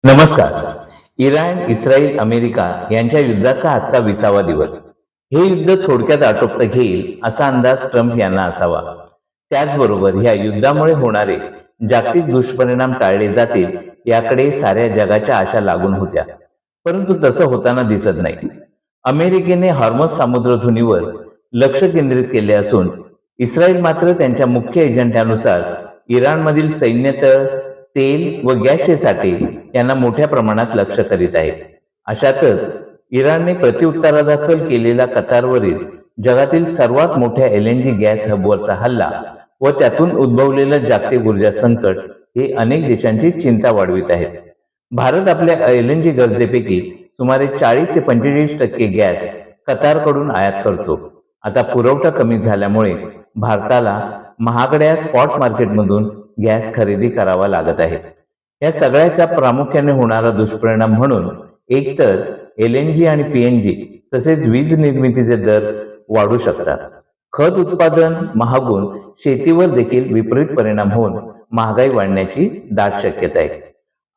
नमस्कार. Iran, Israel, America यांच्या युद्धाचा आजचा 20वा दिवस. हे युद्ध थोडक्यात आटोपता घेईल असा अंदाज ट्रम्प यांना असावा. त्याचबरोबर ह्या युद्धामुळे होणारे जागतिक दुष्परिणाम टाळले जातील याकडे साऱ्या जगाच्या आशा लागून होत्या. परंतु तसं होताना दिसत नाही. अमेरिकेने हॉर्मझ सामुद्रधुनीवर लक्ष केंद्रित केले असून इस्रायल मात्र त्यांच्या मुख्य एजंटानुसार इराणमधील सैन्य तळ, तेल व गॅसचे साठे यांना मोठ्या प्रमाणात लक्ष करीत आहे. अशातच इराणने प्रत्युत्तरादाखल केलेला कतारवरील जगातील सर्वात मोठ्या LNG गॅस हबवरचा हल्ला व त्यातून उद्भवलेलं जागतिक ऊर्जा संकट हे अनेक देशांची चिंता वाढवित आहेत. भारत आपल्या LNG गरजेपैकी सुमारे 40 ते 45% गॅस कतारकडून आयात करतो. आता पुरवठा कमी झाल्यामुळे भारताला महागड्या स्पॉट मार्केटमधून गॅस खरेदी करावा लागत आहे. या सगळ्याचा प्रामुख्याने होणारा दुष्परिणाम म्हणून एकतर LNG आणि PNG तसेच वीज निर्मितीचे दर वाढू शकतात. खत उत्पादन महागून शेतीवर देखील विपरीत परिणाम होऊन महागाई वाढण्याची दाट शक्यता आहे.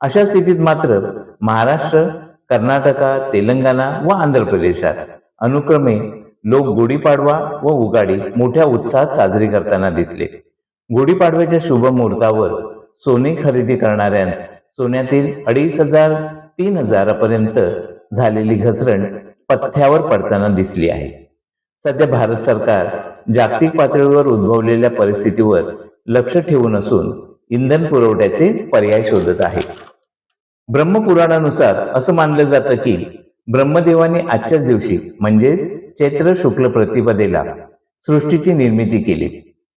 अशा स्थितीत मात्र महाराष्ट्र, कर्नाटका, तेलंगणा व आंध्र प्रदेशात अनुक्रमे लोक गुढीपाडवा व उगाडी मोठ्या उत्साहात साजरी करताना दिसले. गुढीपाडव्याच्या शुभ मुहूर्तावर सोने खरेदी करणाऱ्यांना सोन्यातील 2500-3000 पर्यंत झालेली घसरण पथ्यावर पडताना दिसली आहे. सध्या भारत सरकार जागतिक पातळीवर उद्भवलेल्या परिस्थितीवर लक्ष ठेवून असून इंधन पुरवठ्याचे पर्याय शोधत आहे. ब्रह्मपुराणानुसार असं मानलं जातं की ब्रह्मदेवाने आजच्याच दिवशी म्हणजे चैत्र शुक्ल प्रतिपदेला सृष्टीची निर्मिती केली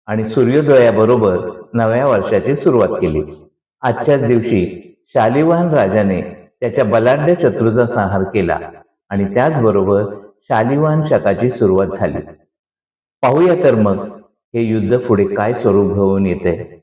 आणि सूर्योदयाबरोबर नव्या वर्षाची सुरुवात केली. आजच्याच दिवशी शालिवाहन राजाने त्याच्या बलाढ्य शत्रूचा संहार केला आणि त्याचबरोबर शालिवाहन शकाची सुरुवात झाली. पाहूया तर मग हे युद्ध पुढे काय स्वरूप घेऊन येते.